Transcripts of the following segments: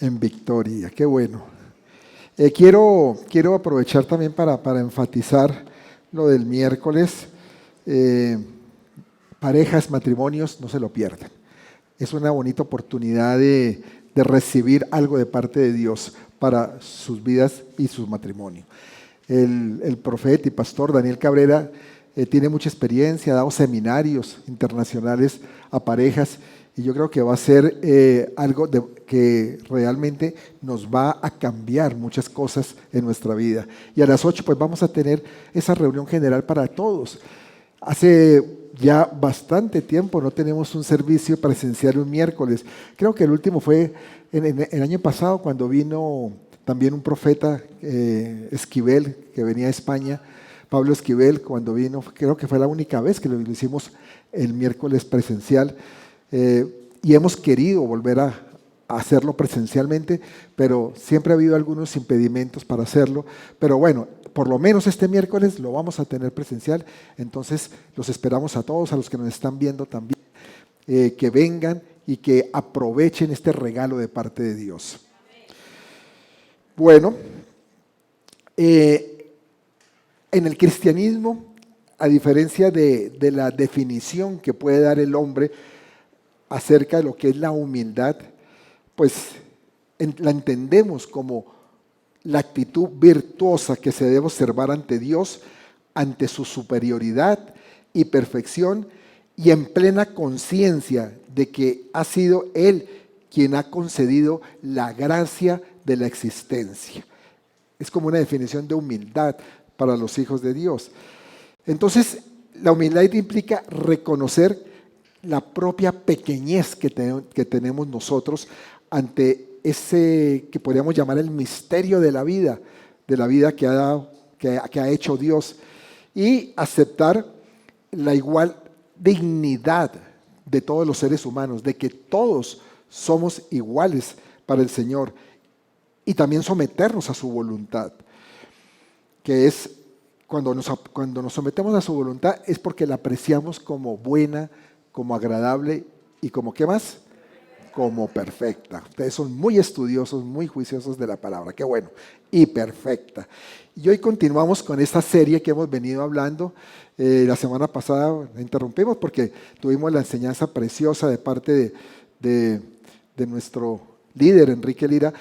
En victoria, qué bueno. Quiero aprovechar también para enfatizar lo del miércoles. Eh, Parejas, matrimonios, no se lo pierdan. Es una bonita oportunidad de recibir algo de parte de Dios para sus vidas y su matrimonio. El profeta y pastor Daniel Cabrera tiene mucha experiencia, ha dado seminarios internacionales a parejas y yo creo que va a ser algo que realmente nos va a cambiar muchas cosas en nuestra vida. Y a las 8 pues vamos a tener esa reunión general para todos. Hace ya bastante tiempo no tenemos un servicio presencial un miércoles. Creo que el último fue en el año pasado cuando vino también un profeta, Esquivel, que venía de España, Pablo Esquivel, cuando vino, creo que fue la única vez que lo hicimos el miércoles presencial. Y hemos querido volver a hacerlo presencialmente, pero siempre ha habido algunos impedimentos para hacerlo. Pero bueno, por lo menos este miércoles lo vamos a tener presencial, entonces los esperamos a todos, a los que nos están viendo también, que vengan y que aprovechen este regalo de parte de Dios. Bueno, en el cristianismo, a diferencia de la definición que puede dar el hombre acerca de lo que es la humildad, pues la entendemos como la actitud virtuosa que se debe observar ante Dios, ante su superioridad y perfección, y en plena conciencia de que ha sido Él quien ha concedido la gracia de la existencia. Es como una definición de humildad para los hijos de Dios. Entonces, la humildad implica reconocer la propia pequeñez que tenemos nosotros ante ese que podríamos llamar el misterio de la vida que ha hecho Dios, y aceptar la igual dignidad de todos los seres humanos, de que todos somos iguales para el Señor, y también someternos a su voluntad, que es cuando nos sometemos a su voluntad es porque la apreciamos como buena, como agradable y como ¿qué más? Como perfecta. Ustedes son muy estudiosos, muy juiciosos de la palabra, qué bueno, y perfecta. Y hoy continuamos con esta serie que hemos venido hablando. La semana pasada la interrumpimos porque tuvimos la enseñanza preciosa de parte de nuestro líder, Enrique Lira,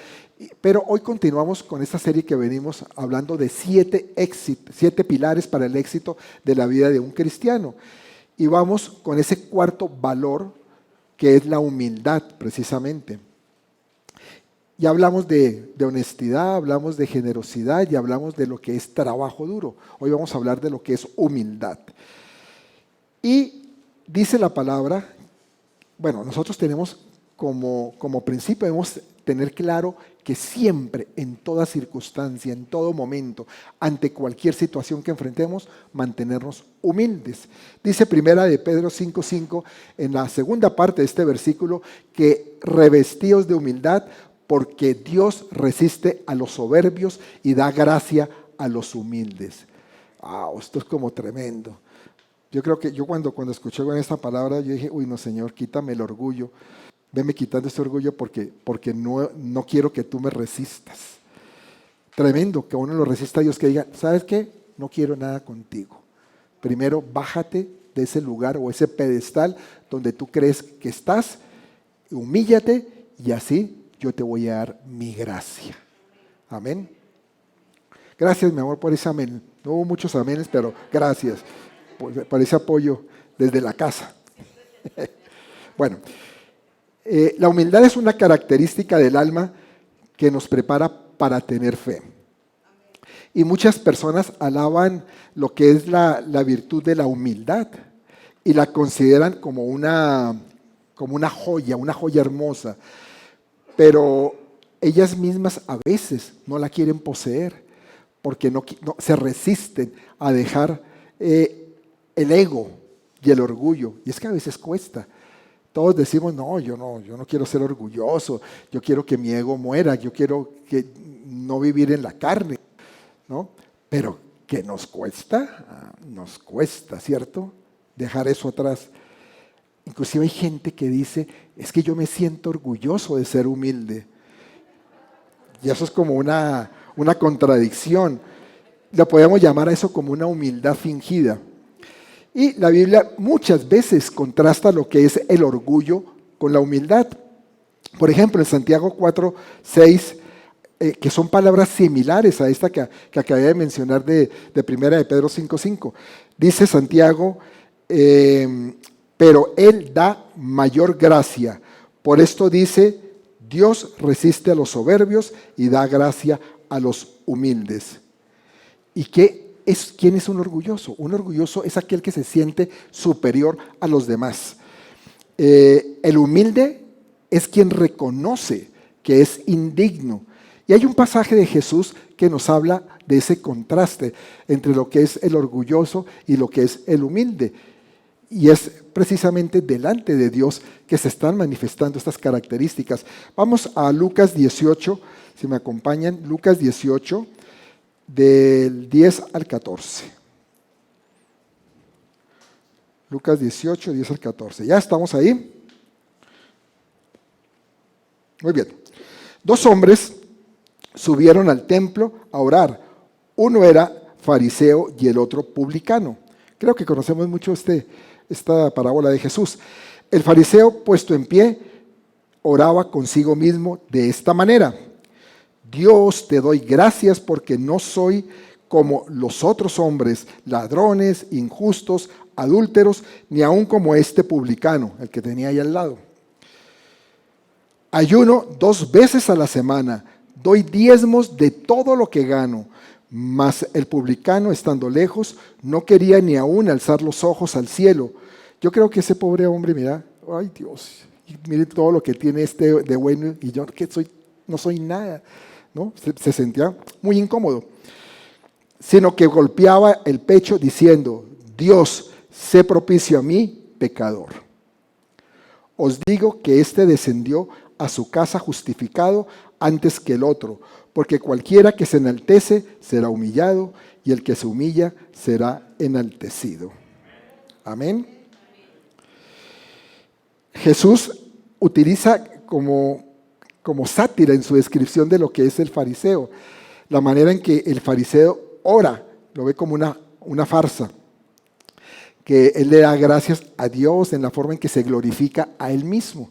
pero hoy continuamos con esta serie que venimos hablando de 7 pilares para el éxito de la vida de un cristiano. Y vamos con ese cuarto valor, que es la humildad, precisamente. Ya hablamos de honestidad, hablamos de generosidad y hablamos de lo que es trabajo duro. Hoy vamos a hablar de lo que es humildad. Y dice la palabra, bueno, nosotros tenemos como principio, debemos tener claro que siempre, en toda circunstancia, en todo momento, ante cualquier situación que enfrentemos, mantenernos humildes. Dice primera de Pedro 5:5, en la segunda parte de este versículo, que revestidos de humildad, porque Dios resiste a los soberbios y da gracia a los humildes. Esto es como tremendo. Yo creo que yo cuando escuché con esta palabra, yo dije, uy, no, Señor, quítame el orgullo. Veme quitando este orgullo porque no quiero que tú me resistas. Tremendo que uno lo resista a Dios, que diga, ¿sabes qué? No quiero nada contigo. Primero, bájate de ese lugar o ese pedestal donde tú crees que estás, humíllate y así yo te voy a dar mi gracia. Amén. Gracias, mi amor, por ese amén. No hubo muchos amenes, pero gracias por ese apoyo desde la casa. Bueno. La humildad es una característica del alma que nos prepara para tener fe. Y muchas personas alaban lo que es la virtud de la humildad y la consideran como una joya hermosa. Pero ellas mismas a veces no la quieren poseer porque no se resisten a dejar el ego y el orgullo. Y es que a veces cuesta. Todos decimos, no, yo no quiero ser orgulloso, yo quiero que mi ego muera, yo quiero no vivir en la carne, ¿no? Pero ¿qué nos cuesta? Nos cuesta, ¿cierto? Dejar eso atrás. Inclusive hay gente que dice, es que yo me siento orgulloso de ser humilde. Y eso es como una contradicción. La podemos llamar a eso como una humildad fingida. Y la Biblia muchas veces contrasta lo que es el orgullo con la humildad. Por ejemplo, en Santiago 4:6, que son palabras similares a esta que acabé de mencionar de Primera de Pedro 5:5. Dice Santiago, pero Él da mayor gracia. Por esto dice, Dios resiste a los soberbios y da gracia a los humildes. ¿Y quién es un orgulloso? Un orgulloso es aquel que se siente superior a los demás. El humilde es quien reconoce que es indigno. Y hay un pasaje de Jesús que nos habla de ese contraste entre lo que es el orgulloso y lo que es el humilde. Y es precisamente delante de Dios que se están manifestando estas características. Vamos a Lucas 18, si me acompañan, Lucas 18, del 10 al 14. Lucas 18, 10 al 14. ¿Ya estamos ahí? Muy bien. 2 hombres subieron al templo a orar. Uno era fariseo y el otro publicano. Creo que conocemos mucho esta parábola de Jesús. El fariseo, puesto en pie, oraba consigo mismo de esta manera: Dios, te doy gracias porque no soy como los otros hombres, ladrones, injustos, adúlteros, ni aun como este publicano, el que tenía ahí al lado. Ayuno 2 veces a la semana, doy diezmos de todo lo que gano. Mas el publicano, estando lejos, no quería ni aún alzar los ojos al cielo. Yo creo que ese pobre hombre, mira, ay Dios, mire todo lo que tiene de bueno y yo que no soy nada, ¿no? Se sentía muy incómodo. Sino que golpeaba el pecho diciendo: Dios, sé propicio a mí, pecador. Os digo que éste descendió a su casa justificado antes que el otro, porque cualquiera que se enaltece será humillado, y el que se humilla será enaltecido. Amén. Jesús utiliza como sátira en su descripción de lo que es el fariseo, la manera en que el fariseo ora, lo ve como una farsa, que él le da gracias a Dios en la forma en que se glorifica a él mismo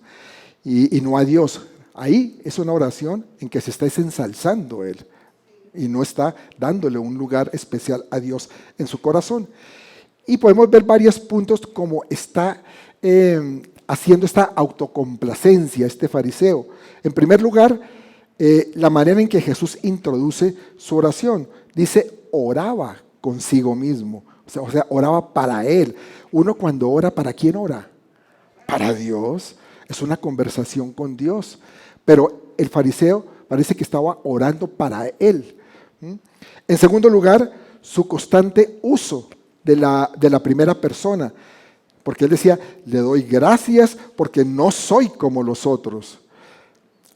y no a Dios. Ahí es una oración en que se está ensalzando él y no está dándole un lugar especial a Dios en su corazón. Y podemos ver varios puntos como está haciendo esta autocomplacencia este fariseo. En primer lugar, la manera en que Jesús introduce su oración. Dice, oraba consigo mismo. O sea, oraba para él. Uno cuando ora, ¿para quién ora? Para Dios. Es una conversación con Dios. Pero el fariseo parece que estaba orando para él. En segundo lugar, su constante uso de la primera persona. Porque él decía, le doy gracias porque no soy como los otros.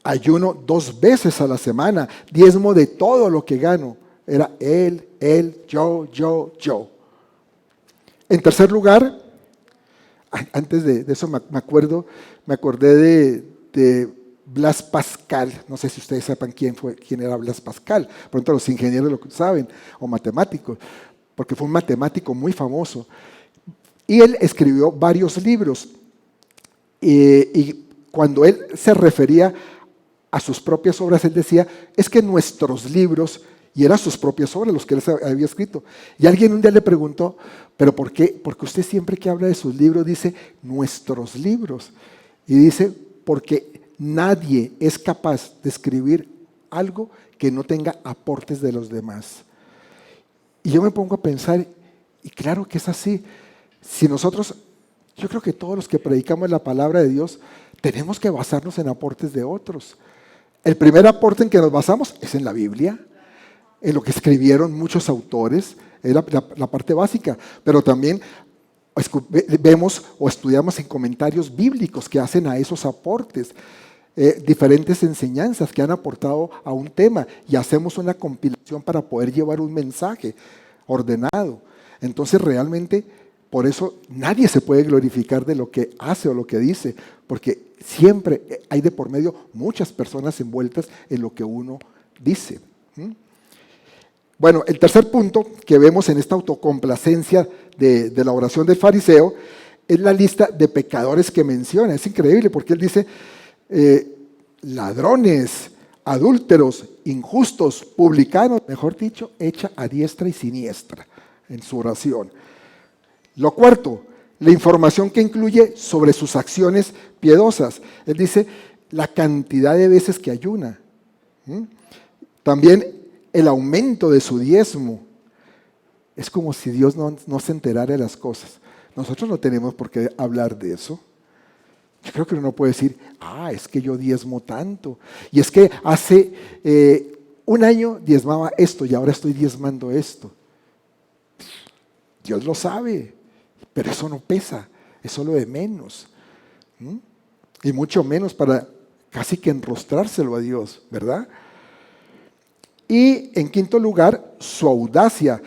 Ayuno 2 veces a la semana, diezmo de todo lo que gano. Era él, yo. En tercer lugar, antes de eso me acordé de Blas Pascal. No sé si ustedes sepan quién era Blas Pascal. Pronto los ingenieros lo saben, o matemáticos, porque fue un matemático muy famoso. Y él escribió varios libros. Y cuando él se refería a sus propias obras, él decía, es que nuestros libros, y eran sus propias obras los que él había escrito. Y alguien un día le preguntó, ¿pero por qué? Porque usted siempre que habla de sus libros dice, nuestros libros. Y dice, porque nadie es capaz de escribir algo que no tenga aportes de los demás. Y yo me pongo a pensar, y claro que es así. Si nosotros, yo creo que todos los que predicamos la palabra de Dios, tenemos que basarnos en aportes de otros. El primer aporte en que nos basamos es en la Biblia, en lo que escribieron muchos autores, es la parte básica, pero también vemos o estudiamos en comentarios bíblicos que hacen a esos aportes, diferentes enseñanzas que han aportado a un tema y hacemos una compilación para poder llevar un mensaje ordenado. Entonces realmente por eso nadie se puede glorificar de lo que hace o lo que dice, porque siempre hay de por medio muchas personas envueltas en lo que uno dice. Bueno, el tercer punto que vemos en esta autocomplacencia de la oración del fariseo es la lista de pecadores que menciona. Es increíble porque él dice ladrones, adúlteros, injustos, publicanos, mejor dicho, echa a diestra y siniestra en su oración. Lo cuarto, la información que incluye sobre sus acciones piadosas. Él dice la cantidad de veces que ayuna. También el aumento de su diezmo. Es como si Dios no se enterara de las cosas. Nosotros no tenemos por qué hablar de eso. Yo creo que uno puede decir, es que yo diezmo tanto. Y es que hace un año diezmaba esto y ahora estoy diezmando esto. Dios lo sabe, pero eso no pesa, eso es lo de menos. Y mucho menos para casi que enrostrárselo a Dios, ¿verdad? Y en quinto lugar, su audacia,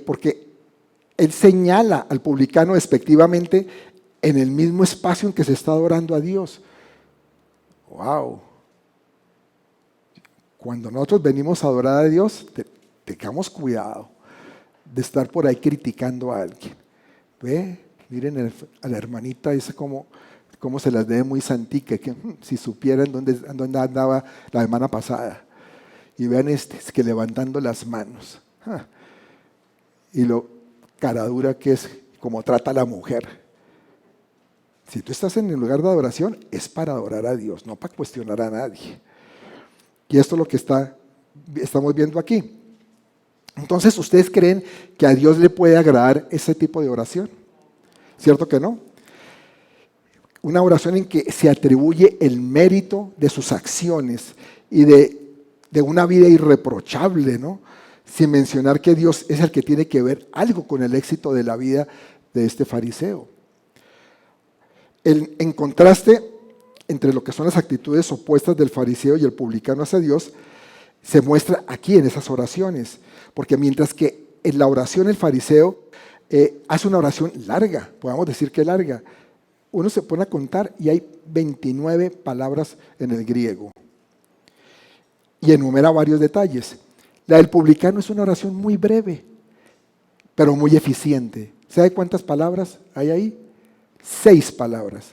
porque él señala al publicano despectivamente en el mismo espacio en que se está adorando a Dios. ¡Wow! Cuando nosotros venimos a adorar a Dios, tengamos cuidado de estar por ahí criticando a alguien. Ve, miren a la hermanita, esa como se las debe muy santica, que si supieran dónde andaba la semana pasada. Y vean es que levantando las manos. Y lo caradura que es, como trata a la mujer. Si tú estás en el lugar de adoración, es para adorar a Dios, no para cuestionar a nadie. Y esto es lo que estamos viendo aquí. Entonces, ¿ustedes creen que a Dios le puede agradar ese tipo de oración? ¿Cierto que no? Una oración en que se atribuye el mérito de sus acciones y de una vida irreprochable, ¿no? Sin mencionar que Dios es el que tiene que ver algo con el éxito de la vida de este fariseo. En contraste entre lo que son las actitudes opuestas del fariseo y el publicano hacia Dios, se muestra aquí en esas oraciones. Porque mientras que en la oración el fariseo hace una oración larga, podemos decir que larga, uno se pone a contar y hay 29 palabras en el griego. Y enumera varios detalles. La del publicano es una oración muy breve, pero muy eficiente. ¿Sabe cuántas palabras hay ahí? 6 palabras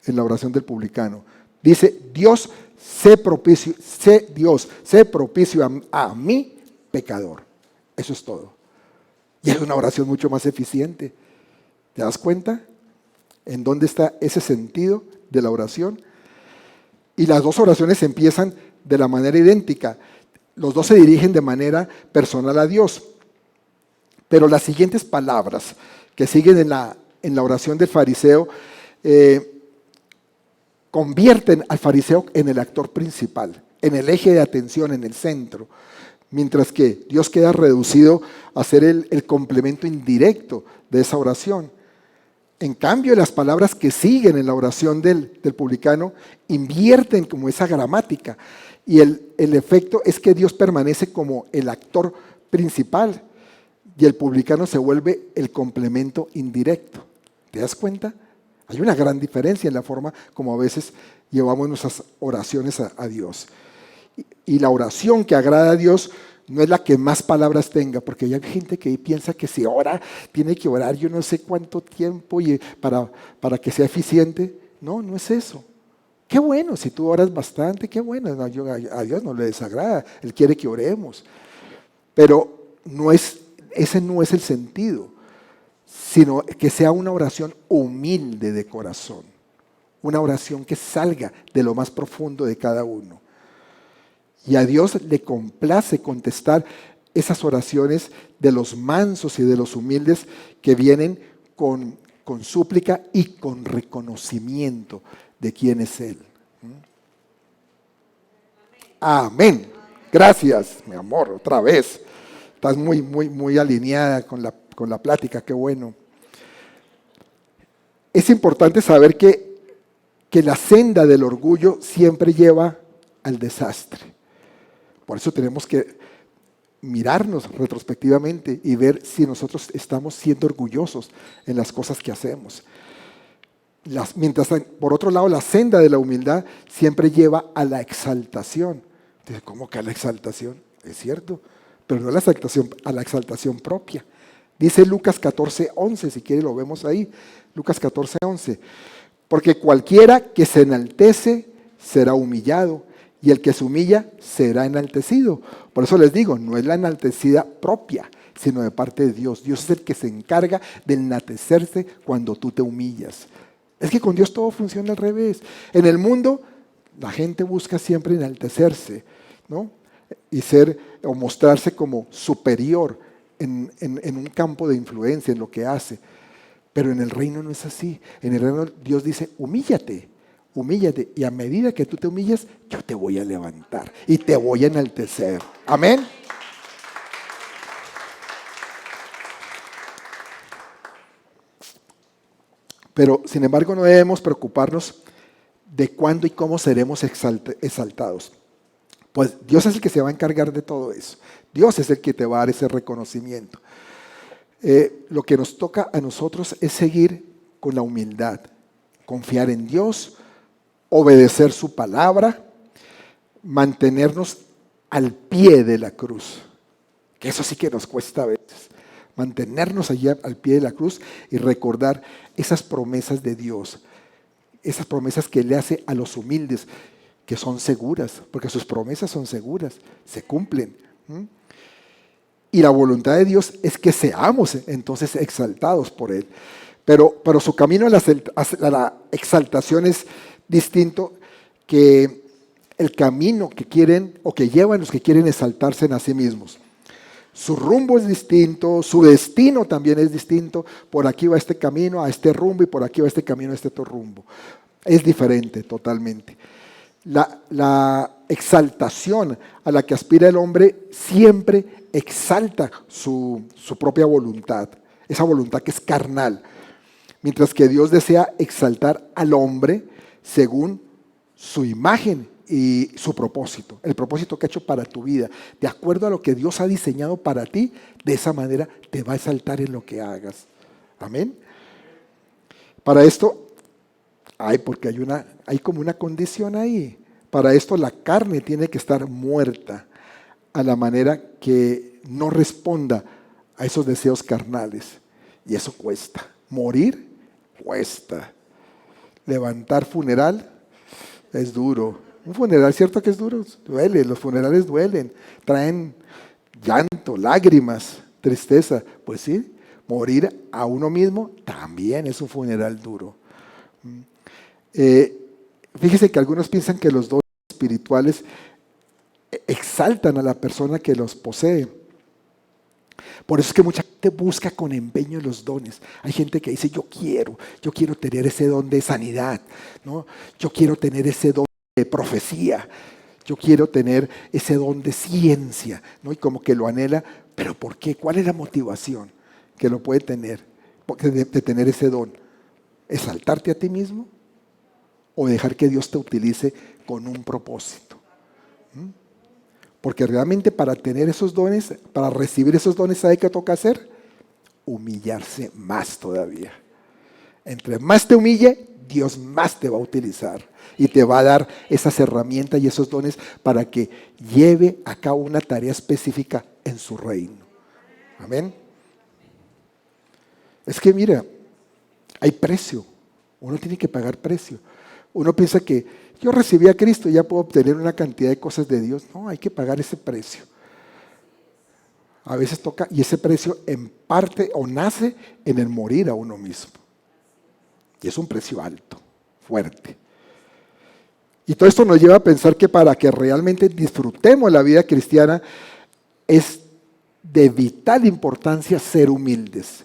en la oración del publicano. Dice, Dios, sé propicio a mí, pecador. Eso es todo. Y es una oración mucho más eficiente. ¿Te das cuenta? ¿En dónde está ese sentido de la oración? Y las dos oraciones empiezan de la manera idéntica. Los dos se dirigen de manera personal a Dios. Pero las siguientes palabras que siguen en la oración del fariseo convierten al fariseo en el actor principal, en el eje de atención, en el centro, mientras que Dios queda reducido a ser el complemento indirecto de esa oración. En cambio, las palabras que siguen en la oración del publicano invierten como esa gramática y el efecto es que Dios permanece como el actor principal y el publicano se vuelve el complemento indirecto. ¿Te das cuenta? Hay una gran diferencia en la forma como a veces llevamos nuestras oraciones a Dios. Y la oración que agrada a Dios no es la que más palabras tenga, porque hay gente que piensa que si ora, tiene que orar yo no sé cuánto tiempo para que sea eficiente. No, no es eso. Qué bueno, si tú oras bastante, qué bueno. No, a Dios no le desagrada, Él quiere que oremos. Pero ese no es el sentido, sino que sea una oración humilde de corazón. Una oración que salga de lo más profundo de cada uno. Y a Dios le complace contestar esas oraciones de los mansos y de los humildes que vienen con súplica y con reconocimiento de quién es Él. Amén. Gracias, mi amor, otra vez. Estás muy, muy, muy alineada con la plática, qué bueno. Es importante saber que la senda del orgullo siempre lleva al desastre. Por eso tenemos que mirarnos retrospectivamente y ver si nosotros estamos siendo orgullosos en las cosas que hacemos. Mientras, por otro lado, la senda de la humildad siempre lleva a la exaltación. Dice, ¿cómo que a la exaltación? Es cierto, pero no a la exaltación propia. Dice Lucas 14:11, si quiere lo vemos ahí. Lucas 14:11. Porque cualquiera que se enaltece será humillado, y el que se humilla será enaltecido. Por eso les digo, no es la enaltecida propia, sino de parte de Dios. Dios es el que se encarga de enaltecerse cuando tú te humillas. Es que con Dios todo funciona al revés. En el mundo, la gente busca siempre enaltecerse, ¿no? Y ser o mostrarse como superior en un campo de influencia, en lo que hace. Pero en el reino no es así. En el reino Dios dice, humíllate, humíllate. Y a medida que tú te humillas, yo te voy a levantar y te voy a enaltecer. Amén. Pero, sin embargo, no debemos preocuparnos de cuándo y cómo seremos exaltados. Pues Dios es el que se va a encargar de todo eso. Dios es el que te va a dar ese reconocimiento. Lo que nos toca a nosotros es seguir con la humildad, confiar en Dios, obedecer su palabra, mantenernos al pie de la cruz, que eso sí que nos cuesta a veces, mantenernos allá al pie de la cruz y recordar esas promesas de Dios, esas promesas que Él le hace a los humildes, que son seguras, porque sus promesas son seguras, se cumplen. Y la voluntad de Dios es que seamos entonces exaltados por Él. Pero su camino a la exaltación es distinto que el camino que quieren o que llevan los que quieren exaltarse en a sí mismos. Su rumbo es distinto, su destino también es distinto. Por aquí va este camino a este rumbo y por aquí va este camino a este otro rumbo. Es diferente totalmente. La exaltación a la que aspira el hombre siempre exalta su propia voluntad, esa voluntad que es carnal, mientras que Dios desea exaltar al hombre según su imagen y su propósito, el propósito que ha hecho para tu vida, de acuerdo a lo que Dios ha diseñado para ti. De esa manera te va a exaltar en lo que hagas. Amén. Para esto, porque hay como una condición ahí. Para esto la carne tiene que estar muerta a la manera que no responda a esos deseos carnales. Y eso cuesta. Morir cuesta. Levantar funeral es duro. Un funeral, ¿cierto que es duro? Duele, los funerales duelen. Traen llanto, lágrimas, tristeza. Pues sí, morir a uno mismo también es un funeral duro. Fíjese que algunos piensan que los dones espirituales exaltan a la persona que los posee. Por eso es que mucha gente busca con empeño los dones. Hay gente que dice, yo quiero tener ese don de sanidad, ¿no? Yo quiero tener ese don de profecía, yo quiero tener ese don de ciencia, ¿no? Y como que lo anhela, pero ¿por qué? ¿Cuál es la motivación que lo puede tener de tener ese don? ¿Exaltarte a ti mismo o dejar que Dios te utilice con un propósito? Porque realmente para tener esos dones, para recibir esos dones, ¿sabe qué toca hacer? Humillarse más todavía. Entre más te humille, Dios más te va a utilizar y te va a dar esas herramientas y esos dones para que lleve a cabo una tarea específica en su reino. Amén. Es que mira, hay precio. Uno tiene que pagar precio. Uno piensa que yo recibí a Cristo y ya puedo obtener una cantidad de cosas de Dios. No, hay que pagar ese precio. A veces toca, y ese precio en parte o nace en el morir a uno mismo. Y es un precio alto, fuerte. Y todo esto nos lleva a pensar que para que realmente disfrutemos la vida cristiana es de vital importancia ser humildes.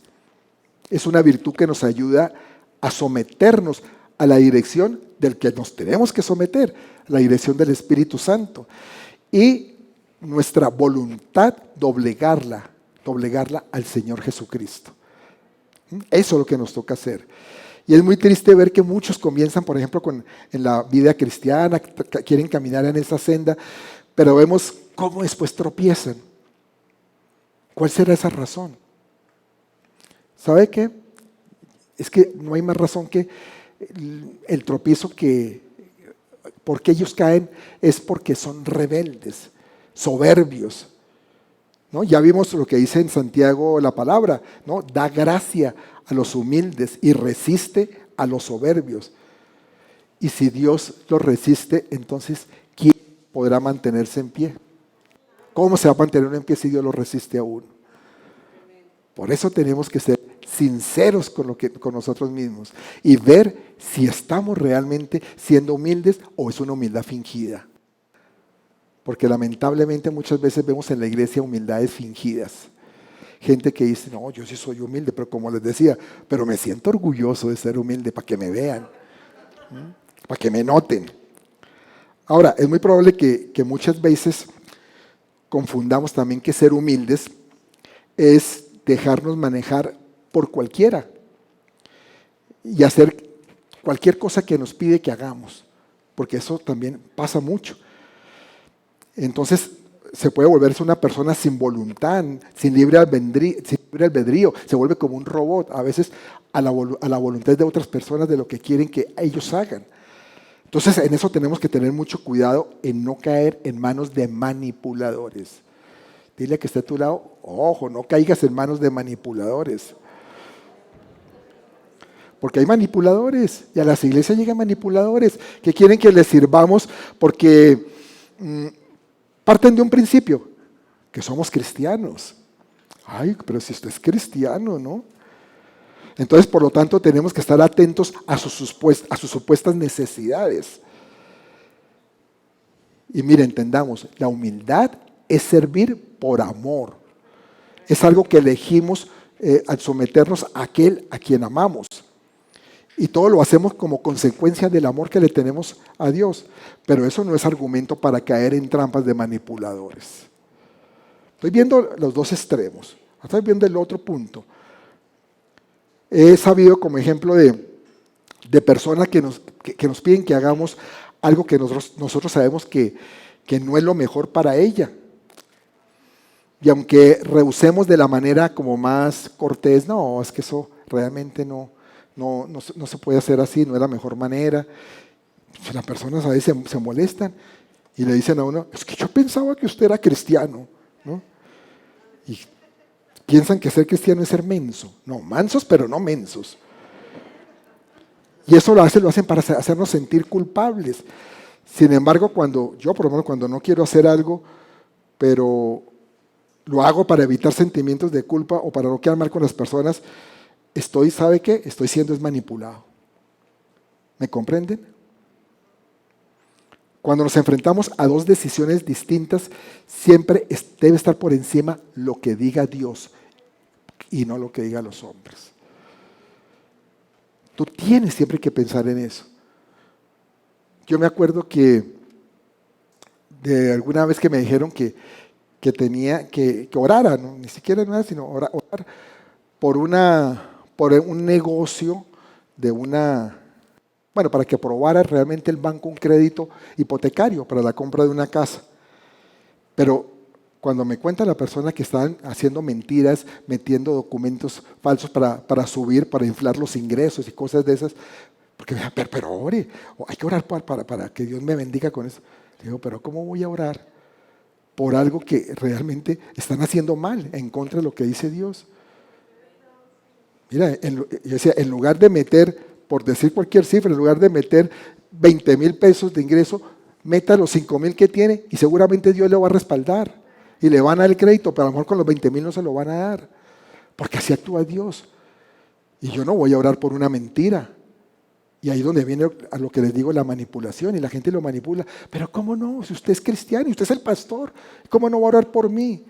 Es una virtud que nos ayuda a someternos a la dirección del que nos tenemos que someter, la dirección del Espíritu Santo. Y nuestra voluntad doblegarla al Señor Jesucristo. Eso es lo que nos toca hacer. Y es muy triste ver que muchos comienzan, por ejemplo, en la vida cristiana, quieren caminar en esa senda, pero vemos cómo después tropiezan. ¿Cuál será esa razón? ¿Sabe qué? Es que no hay más razón que el tropiezo que ¿Por qué ellos caen? Es porque son rebeldes, soberbios, ¿no? Ya vimos lo que dice en Santiago la palabra, ¿no? Da gracia a los humildes y resiste a los soberbios. Y si Dios los resiste, entonces, ¿quién podrá mantenerse en pie? ¿Cómo se va a mantener en pie si Dios lo resiste a uno? Por eso tenemos que ser sinceros con nosotros mismos y ver si estamos realmente siendo humildes o es una humildad fingida. Porque lamentablemente muchas veces vemos en la iglesia humildades fingidas. Gente que dice, no, yo sí soy humilde, pero como les decía, pero me siento orgulloso de ser humilde para que me vean, para que me noten. Ahora, es muy probable que muchas veces confundamos también que ser humildes es dejarnos manejar por cualquiera y hacer cualquier cosa que nos pide que hagamos, porque eso también pasa mucho. Entonces se puede volverse una persona sin voluntad, sin libre albedrío, se vuelve como un robot, a veces a la voluntad de otras personas de lo que quieren que ellos hagan. Entonces en eso tenemos que tener mucho cuidado en no caer en manos de manipuladores. Dile que esté a tu lado, ojo, no caigas en manos de manipuladores. Porque hay manipuladores y a las iglesias llegan manipuladores que quieren que les sirvamos porque parten de un principio, que somos cristianos. Ay, pero si usted es cristiano, ¿no? Entonces, por lo tanto, tenemos que estar atentos a sus supuestas necesidades. Y mire, entendamos, la humildad es servir por amor. Es algo que elegimos al someternos a aquel a quien amamos. Y todo lo hacemos como consecuencia del amor que le tenemos a Dios. Pero eso no es argumento para caer en trampas de manipuladores. Estoy viendo los dos extremos. Estoy viendo el otro punto. He sabido como ejemplo de personas que nos piden que hagamos algo que nosotros sabemos que no es lo mejor para ella. Y aunque rehusemos de la manera como más cortés, no, es que eso realmente no se puede hacer así, no es la mejor manera. Si las personas a veces se molestan y le dicen a uno, es que yo pensaba que usted era cristiano, ¿no? Y piensan que ser cristiano es ser menso. No, mansos, pero no mensos. Y eso lo hacen para hacernos sentir culpables. Sin embargo, por lo menos cuando no quiero hacer algo, pero lo hago para evitar sentimientos de culpa o para no quedar mal con las personas, ¿sabe qué? Estoy siendo manipulado. ¿Me comprenden? Cuando nos enfrentamos a dos decisiones distintas, siempre debe estar por encima lo que diga Dios y no lo que digan los hombres. Tú tienes siempre que pensar en eso. Yo me acuerdo que de alguna vez que me dijeron que tenía que orara, ¿no? Ni siquiera nada, sino orar por un negocio para que aprobara realmente el banco un crédito hipotecario para la compra de una casa. Pero cuando me cuenta la persona que estaban haciendo mentiras, metiendo documentos falsos para inflar los ingresos y cosas de esas, porque me dijo, pero ore, hay que orar para que Dios me bendiga con eso. Digo, pero ¿cómo voy a orar por algo que realmente están haciendo mal, en contra de lo que dice Dios? Mira, yo decía, en lugar de meter, por decir cualquier cifra, en lugar de meter 20,000 pesos de ingreso, meta los 5,000 que tiene y seguramente Dios le va a respaldar y le van a dar el crédito, pero a lo mejor con los 20,000 no se lo van a dar, porque así actúa Dios. Y yo no voy a orar por una mentira. Y ahí es donde viene a lo que les digo, la manipulación, y la gente lo manipula. Pero ¿cómo no? Si usted es cristiano y usted es el pastor, ¿cómo no va a orar por mí?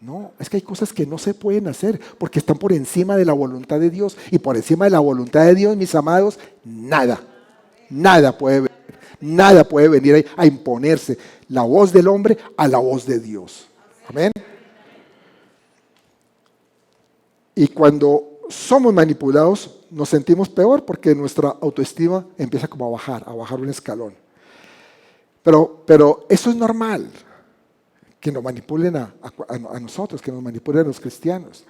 No, es que hay cosas que no se pueden hacer porque están por encima de la voluntad de Dios. Y por encima de la voluntad de Dios, mis amados, nada puede venir a imponerse la voz del hombre a la voz de Dios. Amén. Y cuando somos manipulados, nos sentimos peor porque nuestra autoestima empieza como a bajar un escalón. Pero eso es normal, que nos manipulen a nosotros, que nos manipulen a los cristianos.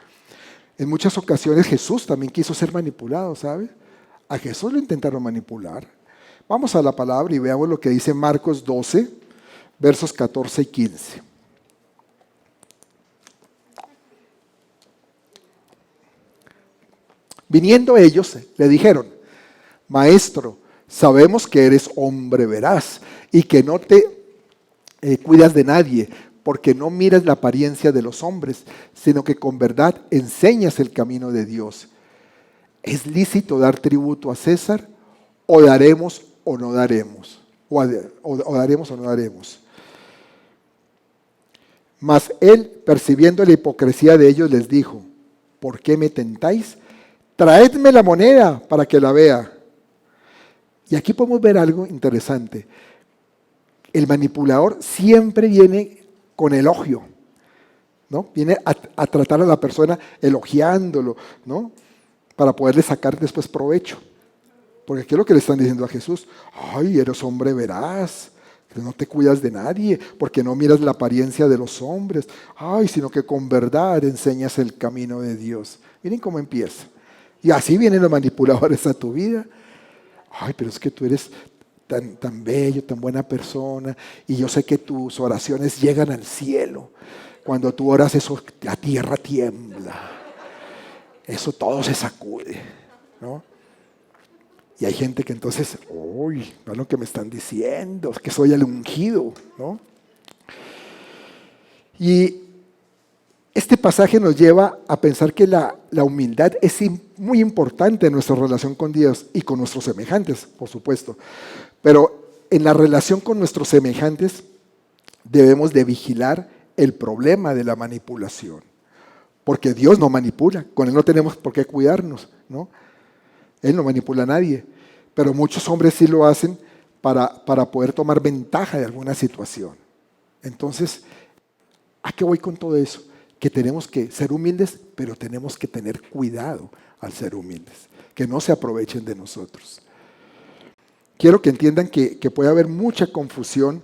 En muchas ocasiones Jesús también quiso ser manipulado, ¿sabe? A Jesús lo intentaron manipular. Vamos a la palabra y veamos lo que dice Marcos 12, versos 14 y 15. Viniendo ellos, le dijeron: Maestro, sabemos que eres hombre veraz y que no te cuidas de nadie, porque no miras la apariencia de los hombres, sino que con verdad enseñas el camino de Dios. ¿Es lícito dar tributo a César? ¿O daremos o no daremos? O daremos o no daremos. Mas él, percibiendo la hipocresía de ellos, les dijo: ¿por qué me tentáis? Traedme la moneda para que la vea. Y aquí podemos ver algo interesante. El manipulador siempre viene con elogio, ¿no? Viene a tratar a la persona elogiándolo, ¿no? Para poderle sacar después provecho. Porque aquí es lo que le están diciendo a Jesús: ay, eres hombre veraz, que no te cuidas de nadie, porque no miras la apariencia de los hombres, ay, sino que con verdad enseñas el camino de Dios. Miren cómo empieza. Y así vienen los manipuladores a tu vida. Ay, pero es que tú eres tan bello, tan buena persona, y yo sé que tus oraciones llegan al cielo. Cuando tú oras, eso, la tierra tiembla. Eso todo se sacude, ¿no? Y hay gente que entonces, uy, no es lo que me están diciendo, es que soy el ungido, ¿no? Y este pasaje nos lleva a pensar que la humildad es muy importante en nuestra relación con Dios y con nuestros semejantes, por supuesto. Pero en la relación con nuestros semejantes debemos de vigilar el problema de la manipulación. Porque Dios no manipula, con Él no tenemos por qué cuidarnos, ¿no? Él no manipula a nadie, pero muchos hombres sí lo hacen para poder tomar ventaja de alguna situación. Entonces, ¿a qué voy con todo eso? Que tenemos que ser humildes, pero tenemos que tener cuidado al ser humildes, que no se aprovechen de nosotros. Quiero que entiendan que puede haber mucha confusión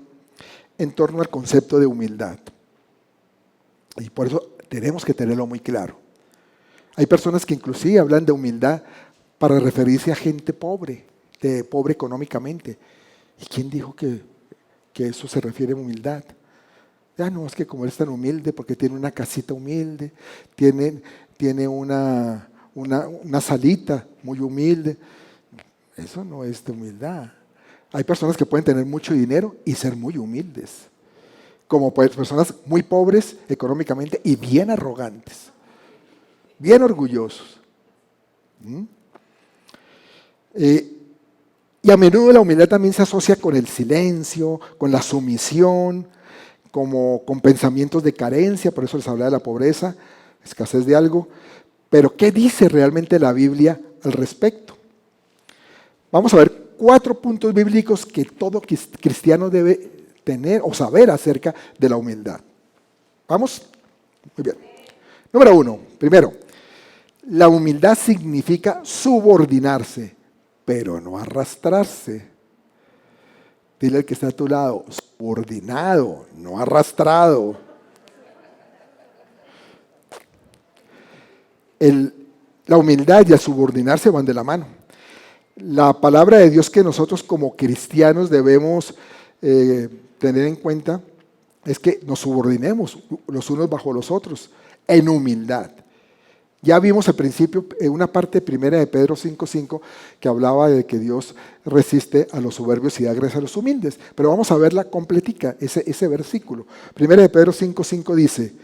en torno al concepto de humildad. Y por eso tenemos que tenerlo muy claro. Hay personas que inclusive hablan de humildad para referirse a gente pobre, pobre económicamente. ¿Y quién dijo que eso se refiere a humildad? Ya no, es que como él es tan humilde porque tiene una casita humilde, tiene una salita muy humilde. Eso no es de humildad. Hay personas que pueden tener mucho dinero y ser muy humildes, como personas muy pobres económicamente y bien arrogantes, bien orgullosos. Y a menudo la humildad también se asocia con el silencio, con la sumisión, como con pensamientos de carencia, por eso les hablaba de la pobreza, escasez de algo. Pero ¿qué dice realmente la Biblia al respecto? Vamos a ver 4 puntos bíblicos que todo cristiano debe tener o saber acerca de la humildad. ¿Vamos? Muy bien. Número 1, primero, la humildad significa subordinarse, pero no arrastrarse. Dile al que está a tu lado: subordinado, no arrastrado. La humildad y el subordinarse van de la mano. La palabra de Dios que nosotros como cristianos debemos tener en cuenta es que nos subordinemos los unos bajo los otros en humildad. Ya vimos al principio una parte primera de Pedro 5:5 que hablaba de que Dios resiste a los soberbios y da gracia a los humildes. Pero vamos a verla completica, ese versículo. Primera de Pedro 5:5 dice: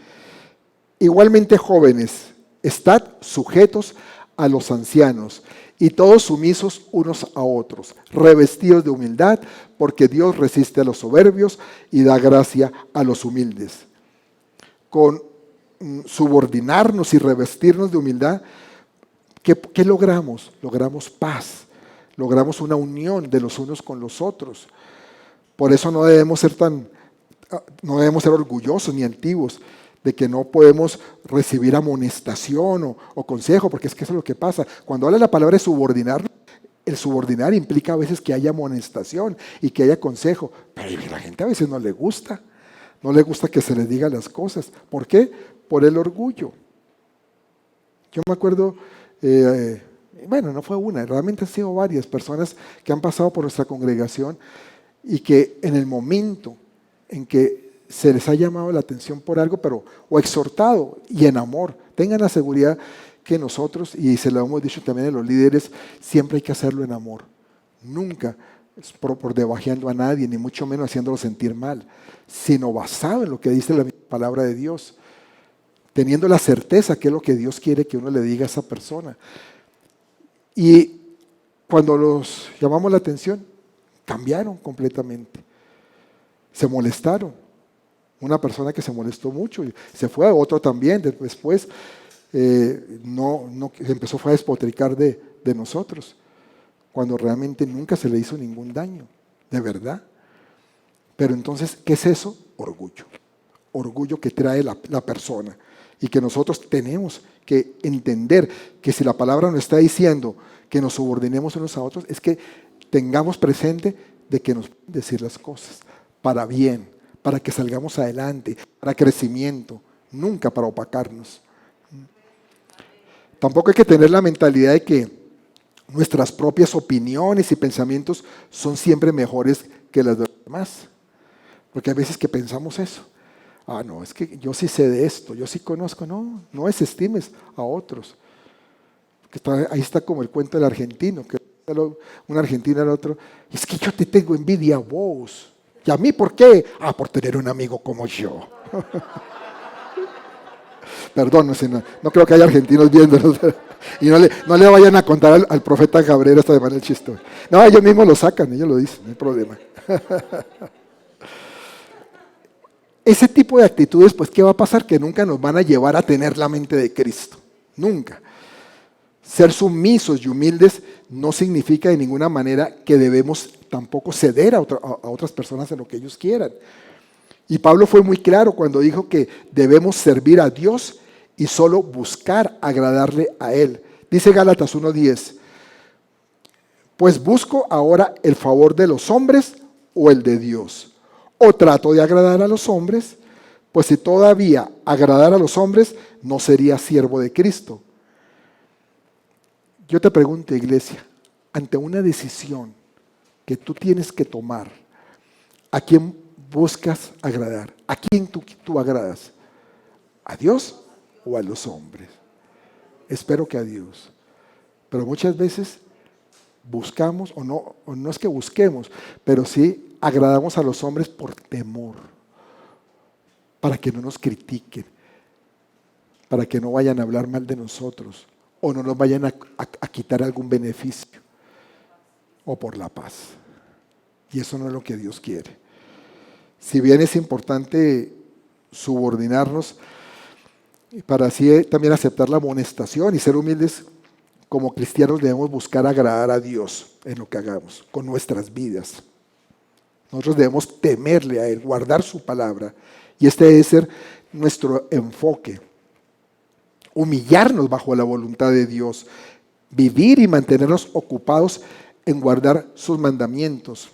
igualmente jóvenes, estad sujetos a los ancianos y todos sumisos unos a otros, revestidos de humildad, porque Dios resiste a los soberbios y da gracia a los humildes. Con subordinarnos y revestirnos de humildad, ¿qué logramos? Logramos paz, logramos una unión de los unos con los otros. Por eso no debemos ser orgullosos ni altivos de que no podemos recibir amonestación o consejo, porque es que eso es lo que pasa. Cuando habla la palabra de subordinar, el subordinar implica a veces que haya amonestación y que haya consejo, pero a la gente a veces no le gusta. No le gusta que se les diga las cosas. ¿Por qué? Por el orgullo. Yo me acuerdo Bueno, no fue una, realmente han sido varias personas que han pasado por nuestra congregación y que en el momento en que se les ha llamado la atención por algo, o exhortado y en amor, tengan la seguridad que nosotros, y se lo hemos dicho también a los líderes, siempre hay que hacerlo en amor. Nunca por debajeando a nadie, ni mucho menos haciéndolo sentir mal, sino basado en lo que dice la palabra de Dios, teniendo la certeza que es lo que Dios quiere que uno le diga a esa persona. Y cuando los llamamos la atención, cambiaron completamente. Se molestaron. Una persona que se molestó mucho y se fue, otro también después empezó a despotricar de nosotros, cuando realmente nunca se le hizo ningún daño, de verdad. Pero entonces, ¿qué es eso? Orgullo. Orgullo que trae la persona. Y que nosotros tenemos que entender que si la palabra nos está diciendo que nos subordinemos unos a otros, es que tengamos presente de que nos pueden decir las cosas para bien, para que salgamos adelante, para crecimiento, nunca para opacarnos. Tampoco hay que tener la mentalidad de que nuestras propias opiniones y pensamientos son siempre mejores que las de los demás. Porque hay veces que pensamos eso. Ah, no, es que yo sí sé de esto, yo sí conozco. No, no desestimes a otros. Ahí está como el cuento del argentino, que un argentino al otro, es que yo te tengo envidia a vos. ¿Y a mí por qué? Ah, por tener un amigo como yo. Perdón, no creo que haya argentinos viéndonos. Y no le vayan a contar al profeta Gabriel esta semana el chiste. No, ellos mismos lo sacan, ellos lo dicen, no hay problema. Ese tipo de actitudes, pues, ¿qué va a pasar? Que nunca nos van a llevar a tener la mente de Cristo. Nunca. Ser sumisos y humildes no significa de ninguna manera que debemos tampoco ceder a otras personas en lo que ellos quieran. Y Pablo fue muy claro cuando dijo que debemos servir a Dios y solo buscar agradarle a Él. Dice Gálatas 1:10, pues busco ahora el favor de los hombres o el de Dios. O trato de agradar a los hombres, pues si todavía agradar a los hombres, no sería siervo de Cristo. Yo te pregunto, iglesia, ante una decisión que tú tienes que tomar, ¿a quién buscas agradar? ¿A quién tú agradas? ¿A Dios o a los hombres? Espero que a Dios. Pero muchas veces buscamos, o no es que busquemos, pero sí agradamos a los hombres por temor, para que no nos critiquen, para que no vayan a hablar mal de nosotros, o no nos vayan a quitar algún beneficio, o por la paz. Y eso no es lo que Dios quiere. Si bien es importante subordinarnos, para así también aceptar la amonestación y ser humildes, como cristianos debemos buscar agradar a Dios en lo que hagamos, con nuestras vidas. Nosotros debemos temerle a Él, guardar su palabra, y este debe ser nuestro enfoque. Humillarnos bajo la voluntad de Dios, vivir y mantenernos ocupados en guardar sus mandamientos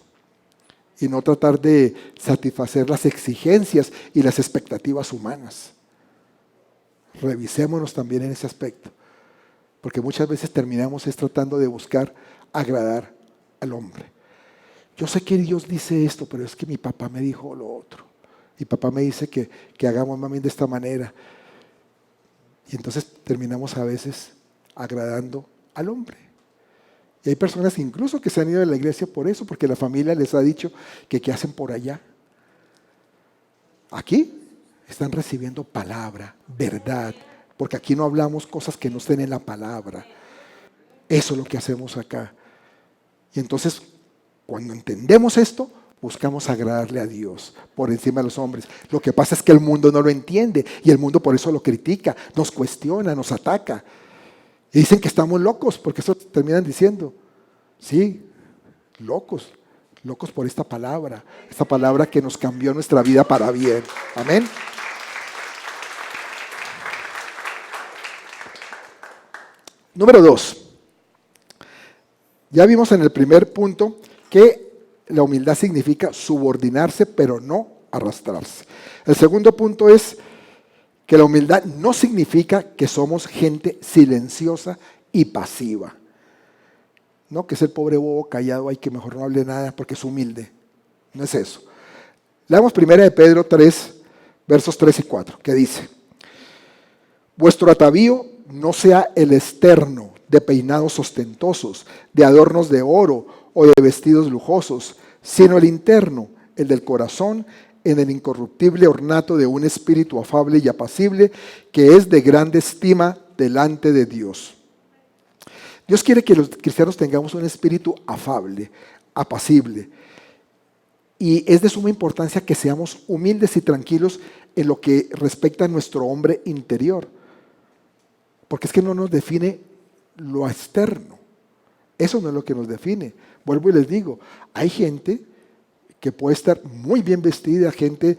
y no tratar de satisfacer las exigencias y las expectativas humanas. Revisémonos también en ese aspecto, porque muchas veces terminamos tratando de buscar agradar al hombre. Yo sé que Dios dice esto, pero es que mi papá me dijo lo otro. Mi papá me dice que hagamos más bien de esta manera. Y entonces terminamos a veces agradando al hombre. Y hay personas incluso que se han ido de la iglesia por eso, porque la familia les ha dicho que qué hacen por allá. Aquí están recibiendo palabra, verdad, porque aquí no hablamos cosas que no estén en la palabra. Eso es lo que hacemos acá. Y entonces, cuando entendemos esto, buscamos agradarle a Dios por encima de los hombres. Lo que pasa es que el mundo no lo entiende y el mundo por eso lo critica, nos cuestiona, nos ataca. Y dicen que estamos locos, porque eso terminan diciendo. Sí, locos por esta palabra que nos cambió nuestra vida para bien. Amén. Número 2. Ya vimos en el primer punto que la humildad significa subordinarse, pero no arrastrarse. El segundo punto es que la humildad no significa que somos gente silenciosa y pasiva. No, que es el pobre bobo callado, hay que mejor no hable nada porque es humilde. No es eso. Leamos 1 de Pedro 3, versos 3 y 4, que dice: vuestro atavío no sea el externo, de peinados ostentosos, de adornos de oro o de vestidos lujosos, sino el interno, el del corazón, en el incorruptible ornato de un espíritu afable y apacible, que es de grande estima delante de Dios. Dios quiere que los cristianos tengamos un espíritu afable, apacible. Y es de suma importancia que seamos humildes y tranquilos en lo que respecta a nuestro hombre interior. Porque es que no nos define lo externo. Eso no es lo que nos define. Vuelvo y les digo, hay gente que puede estar muy bien vestida, gente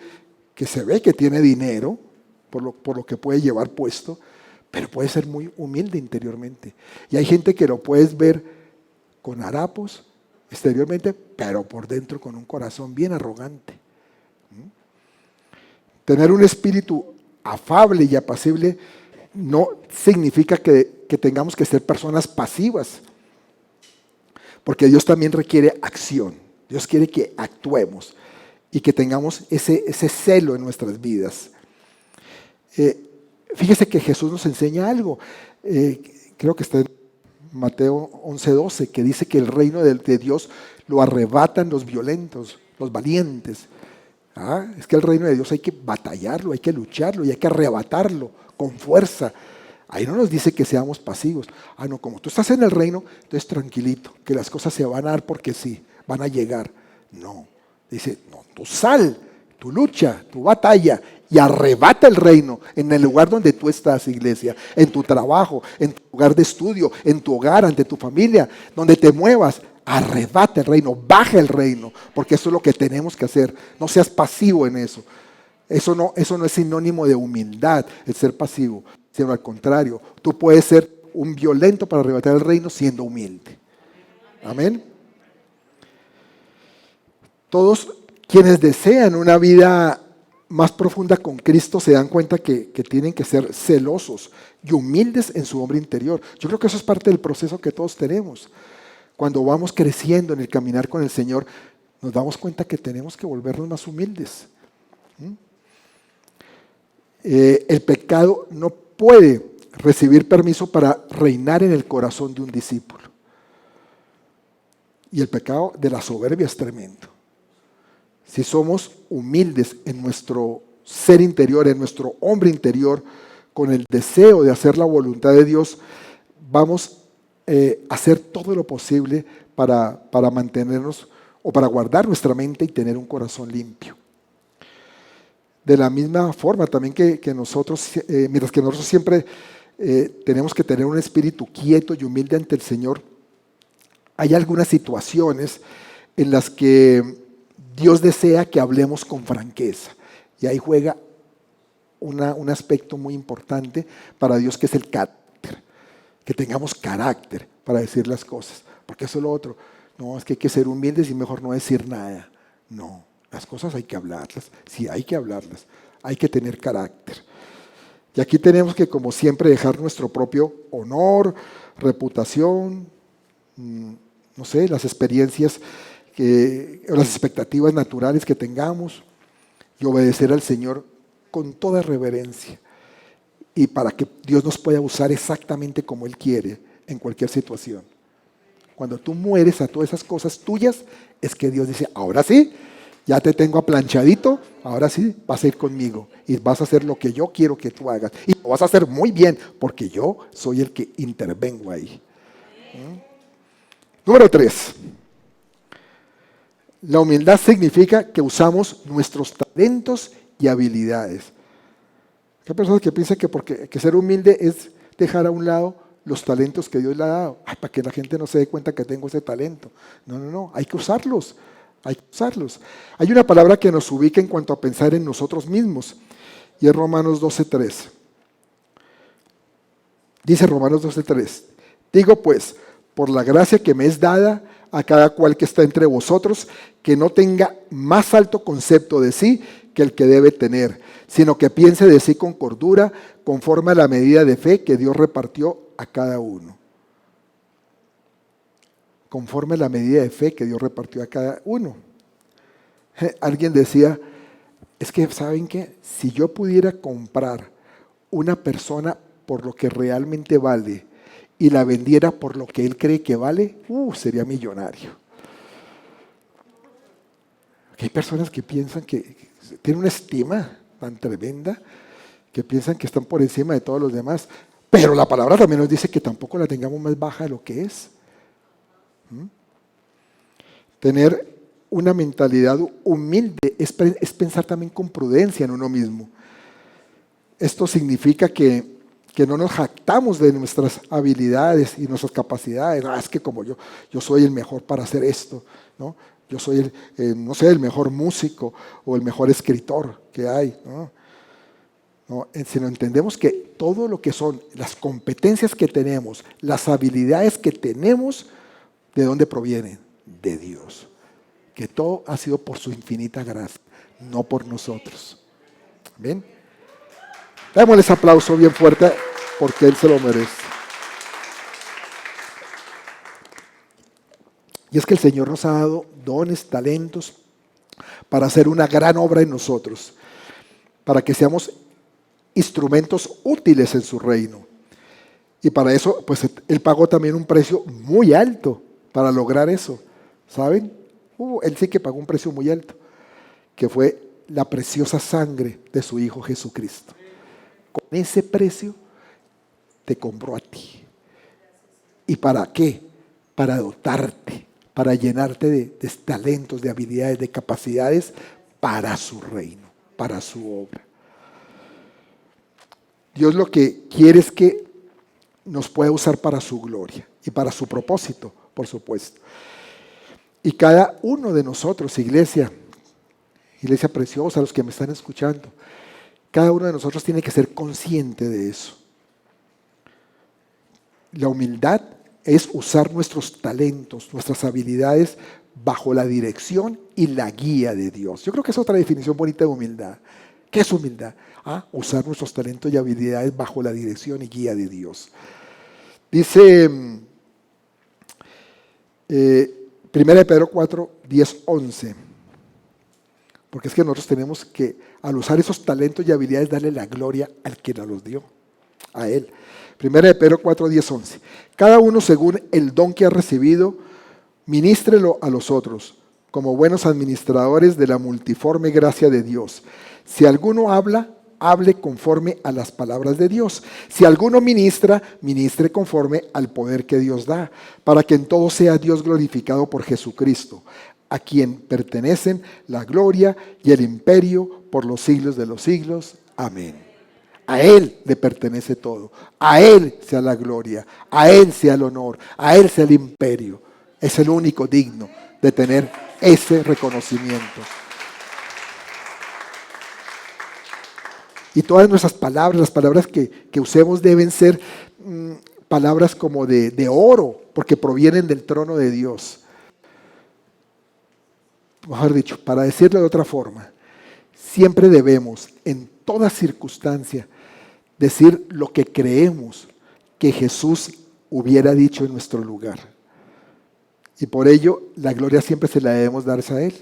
que se ve que tiene dinero, por lo que puede llevar puesto, pero puede ser muy humilde interiormente. Y hay gente que lo puedes ver con harapos exteriormente, pero por dentro con un corazón bien arrogante. Tener un espíritu afable y apacible no significa que tengamos que ser personas pasivas, porque Dios también requiere acción. Dios quiere que actuemos y que tengamos ese celo en nuestras vidas. Fíjese que Jesús nos enseña algo. Creo que está en Mateo 11:12, que dice que el reino de Dios lo arrebatan los violentos, los valientes. Es que el reino de Dios hay que batallarlo, hay que lucharlo y hay que arrebatarlo con fuerza. Ahí no nos dice que seamos pasivos. No, como tú estás en el reino, entonces tranquilito, que las cosas se van a dar porque sí, van a llegar. No, dice, no, tú sal, tú lucha, tú batalla y arrebata el reino en el lugar donde tú estás, iglesia, en tu trabajo, en tu lugar de estudio, en tu hogar, ante tu familia, donde te muevas. Arrebata el reino, baja el reino, porque eso es lo que tenemos que hacer. No seas pasivo en eso. Eso no es sinónimo de humildad, el ser pasivo, sino al contrario. Tú puedes ser un violento para arrebatar el reino siendo humilde. Amén. Todos quienes desean una vida más profunda con Cristo se dan cuenta que tienen que ser celosos y humildes en su hombre interior. Yo creo que eso es parte del proceso que todos tenemos. Cuando vamos creciendo en el caminar con el Señor, nos damos cuenta que tenemos que volvernos más humildes. El pecado no puede recibir permiso para reinar en el corazón de un discípulo. Y el pecado de la soberbia es tremendo. Si somos humildes en nuestro ser interior, en nuestro hombre interior, con el deseo de hacer la voluntad de Dios, vamos a hacer todo lo posible para mantenernos o para guardar nuestra mente y tener un corazón limpio. De la misma forma también que nosotros, mientras que nosotros siempre tenemos que tener un espíritu quieto y humilde ante el Señor, hay algunas situaciones en las que Dios desea que hablemos con franqueza. Y ahí juega un aspecto muy importante para Dios, que es el carácter. Que tengamos carácter para decir las cosas. Porque eso es lo otro. No, es que hay que ser humildes y mejor no decir nada. No, las cosas hay que hablarlas. Sí, hay que hablarlas. Hay que tener carácter. Y aquí tenemos que, como siempre, dejar nuestro propio honor, reputación, no sé, las experiencias, las expectativas naturales que tengamos y obedecer al Señor con toda reverencia. Y para que Dios nos pueda usar exactamente como Él quiere en cualquier situación. Cuando tú mueres a todas esas cosas tuyas, es que Dios dice, ahora sí, ya te tengo aplanchadito, ahora sí vas a ir conmigo y vas a hacer lo que yo quiero que tú hagas. Y lo vas a hacer muy bien, porque yo soy el que intervengo ahí. Número 3. La humildad significa que usamos nuestros talentos y habilidades. Hay personas que piensan que ser humilde es dejar a un lado los talentos que Dios le ha dado. Para que la gente no se dé cuenta que tengo ese talento. No, hay que usarlos. Hay que usarlos. Hay una palabra que nos ubica en cuanto a pensar en nosotros mismos, y es Romanos 12:3. Dice Romanos 12:3. Digo pues, por la gracia que me es dada a cada cual que está entre vosotros, que no tenga más alto concepto de sí que el que debe tener, sino que piense de sí con cordura, conforme a la medida de fe que Dios repartió a cada uno. conforme a la medida de fe que Dios repartió a cada uno. Alguien decía, es que ¿saben qué? Si yo pudiera comprar una persona por lo que realmente vale y la vendiera por lo que él cree que vale, sería millonario. Hay personas que piensan que tienen una estima tan tremenda que piensan que están por encima de todos los demás, pero la palabra también nos dice que tampoco la tengamos más baja de lo que es. Tener una mentalidad humilde es pensar también con prudencia en uno mismo. Esto significa que no nos jactamos de nuestras habilidades y nuestras capacidades. Es que como yo soy el mejor para hacer esto, ¿no? Yo soy no sé, el mejor músico o el mejor escritor que hay, ¿no? No, sino entendemos que todo lo que son las competencias que tenemos, las habilidades que tenemos, ¿de dónde provienen? De Dios. Que todo ha sido por su infinita gracia, no por nosotros. ¿Ven? Démosles aplauso bien fuerte porque Él se lo merece. Y es que el Señor nos ha dado dones, talentos para hacer una gran obra en nosotros, para que seamos instrumentos útiles en su reino. Y para eso, pues Él pagó también un precio muy alto para lograr eso. ¿Saben? Él sí que pagó un precio muy alto, que fue la preciosa sangre de su Hijo Jesucristo. Con ese precio te compró a ti. ¿Y para qué? Para dotarte, para llenarte de talentos, de habilidades, de capacidades para su reino, para su obra. Dios lo que quiere es que nos pueda usar para su gloria y para su propósito, por supuesto. Y cada uno de nosotros, iglesia preciosa, los que me están escuchando, cada uno de nosotros tiene que ser consciente de eso. La humildad es usar nuestros talentos, nuestras habilidades bajo la dirección y la guía de Dios. Yo creo que es otra definición bonita de humildad. ¿Qué es humildad? Usar nuestros talentos y habilidades bajo la dirección y guía de Dios. Dice 1 Pedro 4, 10, 11. Porque es que nosotros tenemos que, al usar esos talentos y habilidades, darle la gloria al que nos los dio, a Él. 1 Pedro 4, 10, 11. Cada uno según el don que ha recibido, ministrelo a los otros, como buenos administradores de la multiforme gracia de Dios. Si alguno habla, hable conforme a las palabras de Dios. Si alguno ministra, ministre conforme al poder que Dios da, para que en todo sea Dios glorificado por Jesucristo, a quien pertenecen la gloria y el imperio por los siglos de los siglos. Amén. A Él le pertenece todo. A Él sea la gloria, a Él sea el honor, a Él sea el imperio. Es el único digno de tener ese reconocimiento. Y todas nuestras palabras, las palabras que usemos deben ser palabras como de oro, porque provienen del trono de Dios. Mejor dicho, para decirlo de otra forma, siempre debemos, en toda circunstancia, decir lo que creemos que Jesús hubiera dicho en nuestro lugar. Y por ello, la gloria siempre se la debemos dar a Él.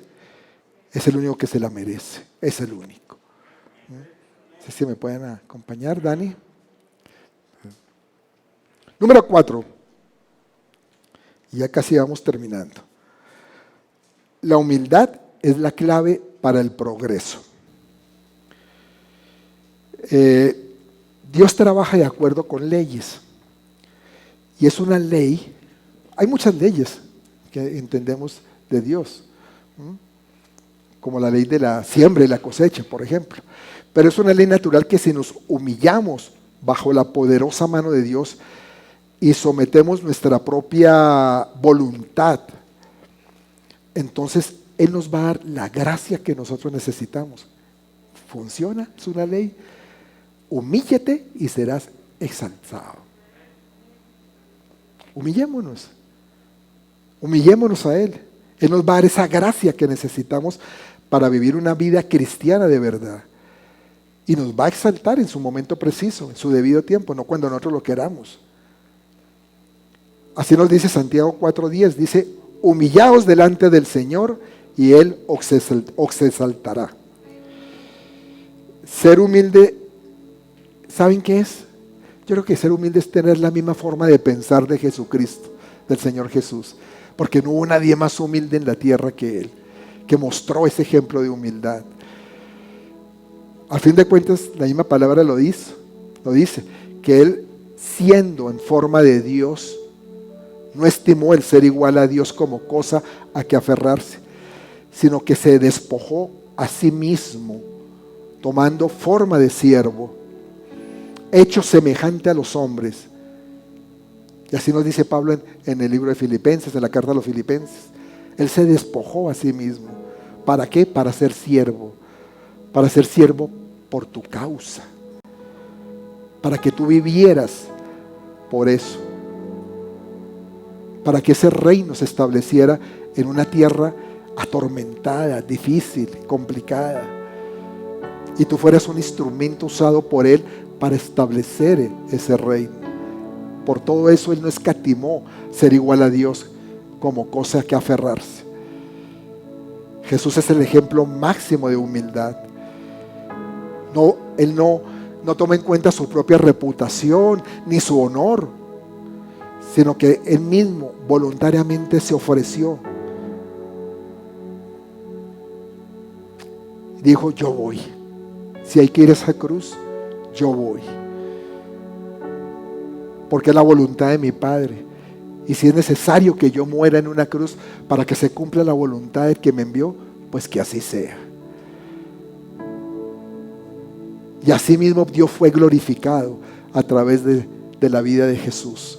Es el único que se la merece, es el único. No sé si me pueden acompañar, Dani. Número 4. Y ya casi vamos terminando. La humildad es la clave para el progreso. Dios trabaja de acuerdo con leyes. Y es una ley. Hay muchas leyes que entendemos de Dios, como la ley de la siembra y la cosecha, por ejemplo. Pero es una ley natural que si nos humillamos bajo la poderosa mano de Dios y sometemos nuestra propia voluntad, entonces Él nos va a dar la gracia que nosotros necesitamos. Funciona, es una ley. Humíllate y serás exaltado. Humillémonos a Él. Él nos va a dar esa gracia que necesitamos para vivir una vida cristiana de verdad. Y nos va a exaltar en su momento preciso, en su debido tiempo, no cuando nosotros lo queramos. Así nos dice Santiago 4:10, dice, humillaos delante del Señor y Él os exaltará. Ser humilde, ¿saben qué es? Yo creo que ser humilde es tener la misma forma de pensar de Jesucristo, del Señor Jesús, porque no hubo nadie más humilde en la tierra que Él, que mostró ese ejemplo de humildad. A fin de cuentas, la misma palabra lo dice, que Él, siendo en forma de Dios, no estimó el ser igual a Dios como cosa a que aferrarse, sino que se despojó a sí mismo, tomando forma de siervo, hecho semejante a los hombres. Y así nos dice Pablo en el libro de Filipenses, en la carta a los Filipenses. Él se despojó a sí mismo. ¿Para qué? Para ser siervo. Para ser siervo por tu causa. Para que tú vivieras por eso. Para que ese reino se estableciera en una tierra atormentada, difícil, complicada. Y tú fueras un instrumento usado por Él para establecer ese reino. Por todo eso Él no escatimó ser igual a Dios como cosa que aferrarse. Jesús es el ejemplo máximo de humildad. Él no toma en cuenta su propia reputación ni su honor, sino que Él mismo voluntariamente se ofreció. Dijo, yo voy. Si hay que ir a esa cruz, yo voy. Porque es la voluntad de mi Padre. Y si es necesario que yo muera en una cruz para que se cumpla la voluntad del que me envió, pues que así sea. Y así mismo Dios fue glorificado a través de la vida de Jesús.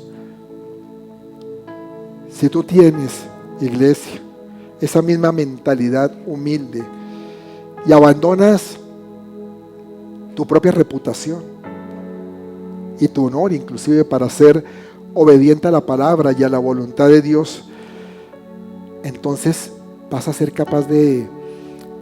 Si tú tienes, iglesia, esa misma mentalidad humilde y abandonas tu propia reputación y tu honor inclusive para ser obediente a la palabra y a la voluntad de Dios, entonces vas a ser capaz de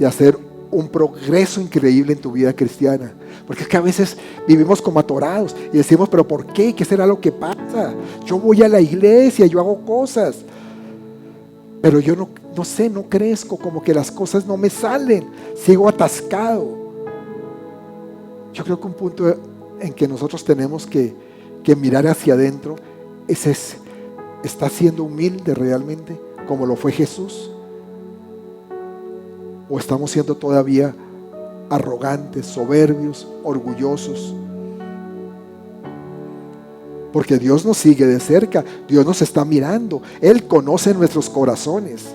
hacer un progreso increíble en tu vida cristiana. Porque es que a veces vivimos como atorados y decimos, pero ¿por qué? ¿Qué será lo que pasa? Yo voy a la iglesia, yo hago cosas, pero yo no sé, no crezco, como que las cosas no me salen, sigo atascado. Yo creo que un punto en que nosotros tenemos que mirar hacia adentro es ese. ¿Estás siendo humilde realmente como lo fue Jesús? ¿O estamos siendo todavía arrogantes, soberbios, orgullosos? Porque Dios nos sigue de cerca, Dios nos está mirando, Él conoce nuestros corazones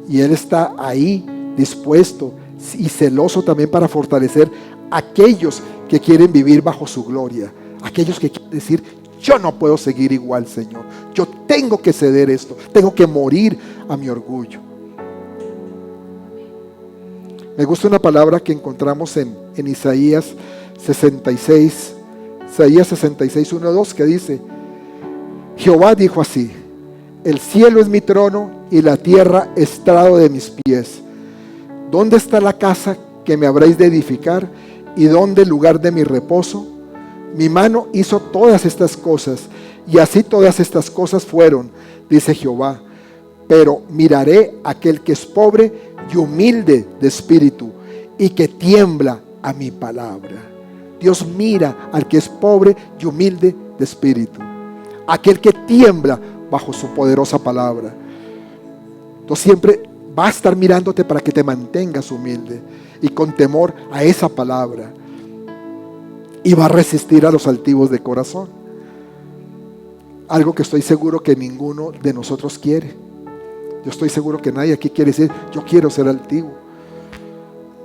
y Él está ahí dispuesto y celoso también para fortalecer a aquellos que quieren vivir bajo su gloria, aquellos que quieren decir, yo no puedo seguir igual, Señor, yo tengo que ceder esto, tengo que morir a mi orgullo. Me gusta una palabra que encontramos en Isaías 66, 1, 2, que dice, Jehová dijo así, el cielo es mi trono y la tierra estrado de mis pies. ¿Dónde está la casa que me habréis de edificar y dónde el lugar de mi reposo? Mi mano hizo todas estas cosas y así todas estas cosas fueron, dice Jehová. Pero miraré a aquel que es pobre y humilde de espíritu y que tiembla a mi palabra. Dios mira al que es pobre y humilde de espíritu, aquel que tiembla bajo su poderosa palabra. Dios siempre va a estar mirándote para que te mantengas humilde y con temor a esa palabra, y va a resistir a los altivos de corazón, algo que estoy seguro que ninguno de nosotros quiere. Yo estoy seguro que nadie aquí quiere decir, yo quiero ser altivo,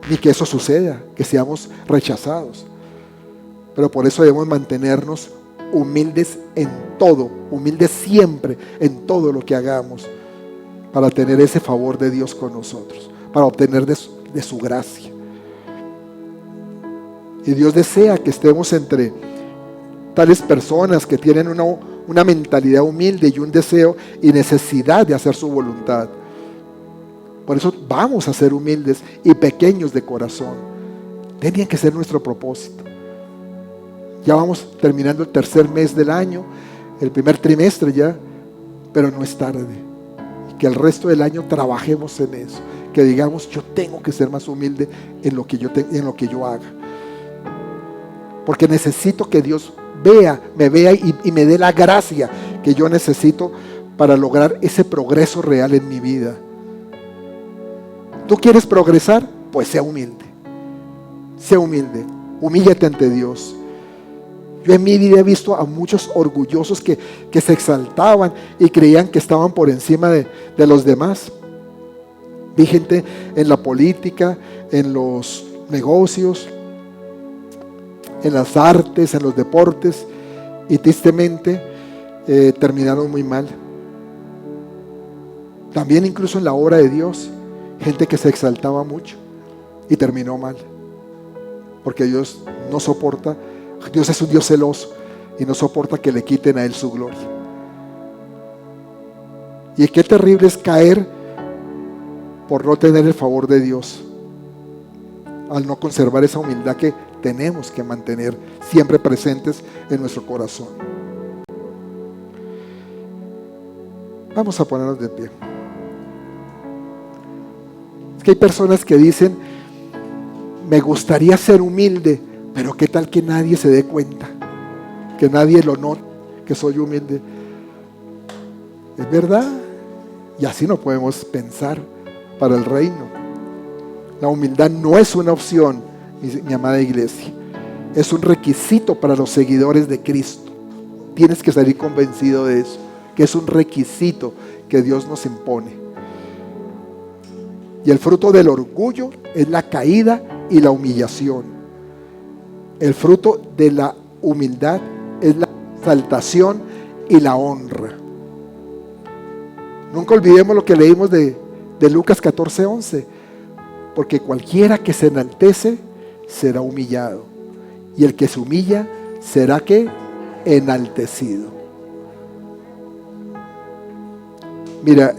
ni que eso suceda, que seamos rechazados. Pero por eso debemos mantenernos humildes en todo, humildes siempre en todo lo que hagamos, para tener ese favor de Dios con nosotros, para obtener de su gracia. Y Dios desea que estemos entre tales personas que tienen una mentalidad humilde y un deseo y necesidad de hacer su voluntad. Por eso vamos a ser humildes y pequeños de corazón. Tenía que ser nuestro propósito. Ya vamos terminando el tercer mes del año. el primer trimestre ya, pero no es tarde. Que el resto del año trabajemos en eso. Que digamos, yo tengo que ser más humilde en lo que yo haga. Porque necesito que Dios me vea y me dé la gracia que yo necesito para lograr ese progreso real en mi vida. ¿Tú quieres progresar? Pues sea humilde. Sea humilde. Humíllate ante Dios. Yo en mi vida he visto a muchos orgullosos que se exaltaban y creían que estaban por encima de los demás. Vi gente en la política, en los negocios, en las artes, en los deportes, y tristemente terminaron muy mal. También incluso en la obra de Dios, gente que se exaltaba mucho y terminó mal, porque Dios no soporta. Dios es un Dios celoso y no soporta que le quiten a Él su gloria. Y qué terrible es caer por no tener el favor de Dios, al no conservar esa humildad que tenemos que mantener siempre presentes en nuestro corazón. Vamos a ponernos de pie. Es que hay personas que dicen, me gustaría ser humilde, pero qué tal que nadie se dé cuenta, que nadie lo note, que soy humilde. Es verdad, y así no podemos pensar para el reino. La humildad no es una opción, mi amada iglesia, es un requisito para los seguidores de Cristo. Tienes que salir convencido de eso, que es un requisito que Dios nos impone. Y el fruto del orgullo es la caída y la humillación. El fruto de la humildad es la exaltación y la honra. Nunca olvidemos lo que leímos de Lucas 14:11, porque cualquiera que se enaltece será humillado, y el que se humilla será ¿qué? Enaltecido. Mira,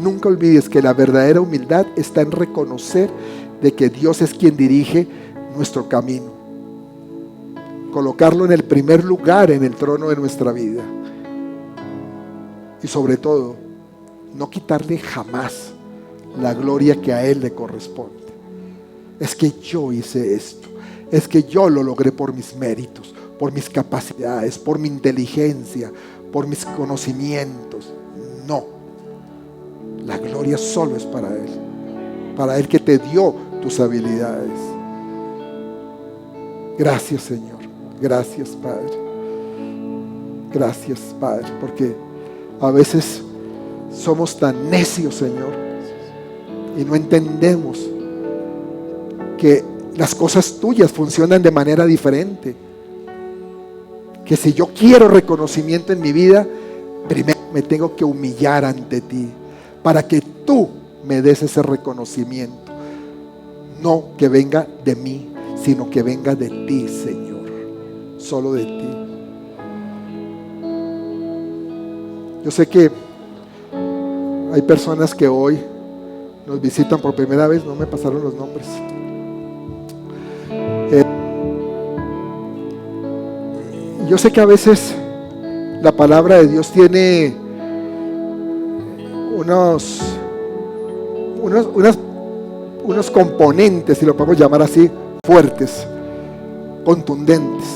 nunca olvides que la verdadera humildad está en reconocer de que Dios es quien dirige nuestro camino. Colocarlo en el primer lugar en el trono de nuestra vida. Y sobre todo, no quitarle jamás la gloria que a Él le corresponde. Es que yo hice esto, es que yo lo logré por mis méritos, por mis capacidades, por mi inteligencia, por mis conocimientos. No, la gloria solo es para Él que te dio tus habilidades. Gracias, Señor. Gracias, Padre. Gracias, Padre, porque a veces somos tan necios, Señor, y no entendemos que las cosas tuyas funcionan de manera diferente. Que si yo quiero reconocimiento en mi vida, primero me tengo que humillar ante ti, para que tú me des ese reconocimiento. No que venga de mí, sino que venga de ti, Señor. Solo de ti. Yo sé que hay personas que hoy nos visitan por primera vez. No me pasaron los nombres. Yo sé que a veces la palabra de Dios tiene unos componentes, si lo podemos llamar así, fuertes, contundentes.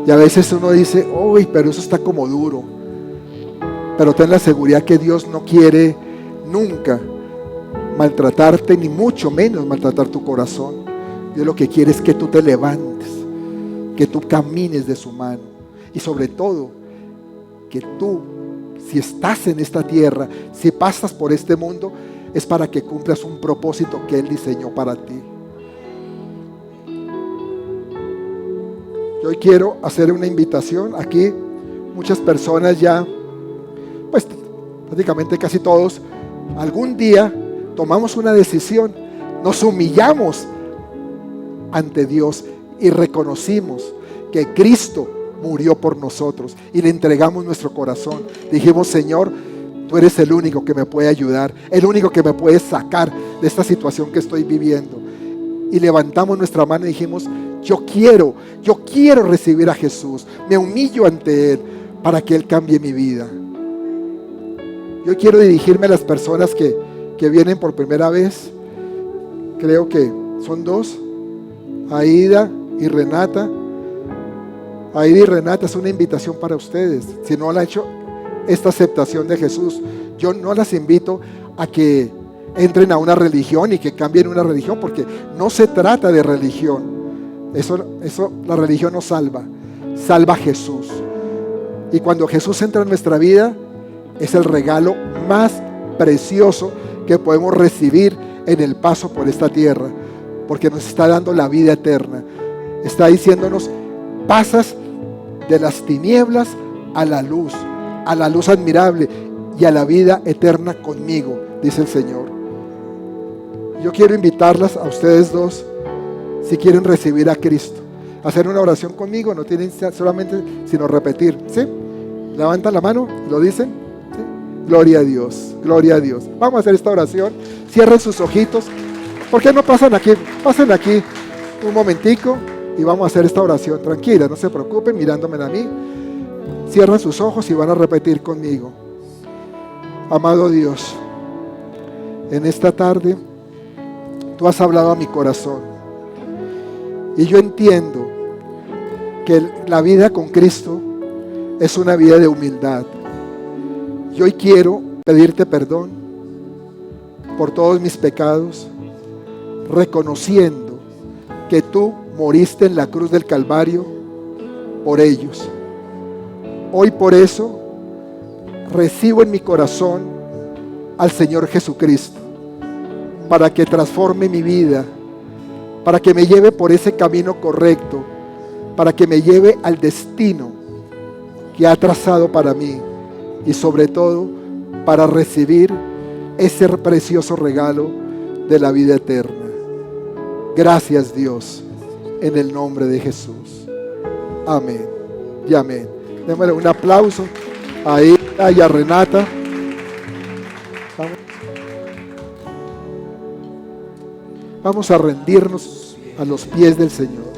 Y a veces uno dice, uy, pero eso está como duro. Pero ten la seguridad que Dios no quiere nunca maltratarte, ni mucho menos maltratar tu corazón. Dios lo que quiere es que tú te levantes, que tú camines de su mano. Y sobre todo, que tú, si estás en esta tierra, si pasas por este mundo, es para que cumplas un propósito que Él diseñó para ti. Yo hoy quiero hacer una invitación. Aquí muchas personas ya, pues prácticamente casi todos, algún día tomamos una decisión, nos humillamos ante Dios y reconocimos que Cristo murió por nosotros y le entregamos nuestro corazón. Dijimos, Señor, tú eres el único que me puede ayudar, el único que me puede sacar de esta situación que estoy viviendo. Y levantamos nuestra mano y dijimos, yo quiero recibir a Jesús, me humillo ante Él, para que Él cambie mi vida. Yo quiero dirigirme a las personas que vienen por primera vez. Creo que son dos, Aida y Renata. Aida y Renata, es una invitación para ustedes. Si no han hecho esta aceptación de Jesús, yo no las invito a que entren a una religión y que cambien una religión, porque no se trata de religión. Eso la religión no salva, salva a Jesús. Y cuando Jesús entra en nuestra vida, es el regalo más precioso que podemos recibir en el paso por esta tierra, porque nos está dando la vida eterna. Está diciéndonos: pasas de las tinieblas a la luz admirable y a la vida eterna conmigo, dice el Señor. Yo quiero invitarlas a ustedes dos, si quieren recibir a Cristo, a hacer una oración conmigo. No tienen solamente sino repetir, ¿sí? Levantan la mano, lo dicen, ¿sí? Gloria a Dios, gloria a Dios. Vamos a hacer esta oración. Cierren sus ojitos. ¿Por qué no pasan aquí? Pasen aquí un momentico y vamos a hacer esta oración. Tranquila, no se preocupen, mirándome a mí. Cierran sus ojos y van a repetir conmigo. Amado Dios, en esta tarde tú has hablado a mi corazón y yo entiendo que la vida con Cristo es una vida de humildad. Yo hoy quiero pedirte perdón por todos mis pecados, reconociendo que tú moriste en la cruz del Calvario por ellos. Hoy por eso recibo en mi corazón al Señor Jesucristo, para que transforme mi vida, para que me lleve por ese camino correcto, para que me lleve al destino que ha trazado para mí, y sobre todo para recibir ese precioso regalo de la vida eterna. Gracias, Dios, en el nombre de Jesús. Amén y amén. Démosle un aplauso a ella y a Renata. Vamos a rendirnos a los pies del Señor.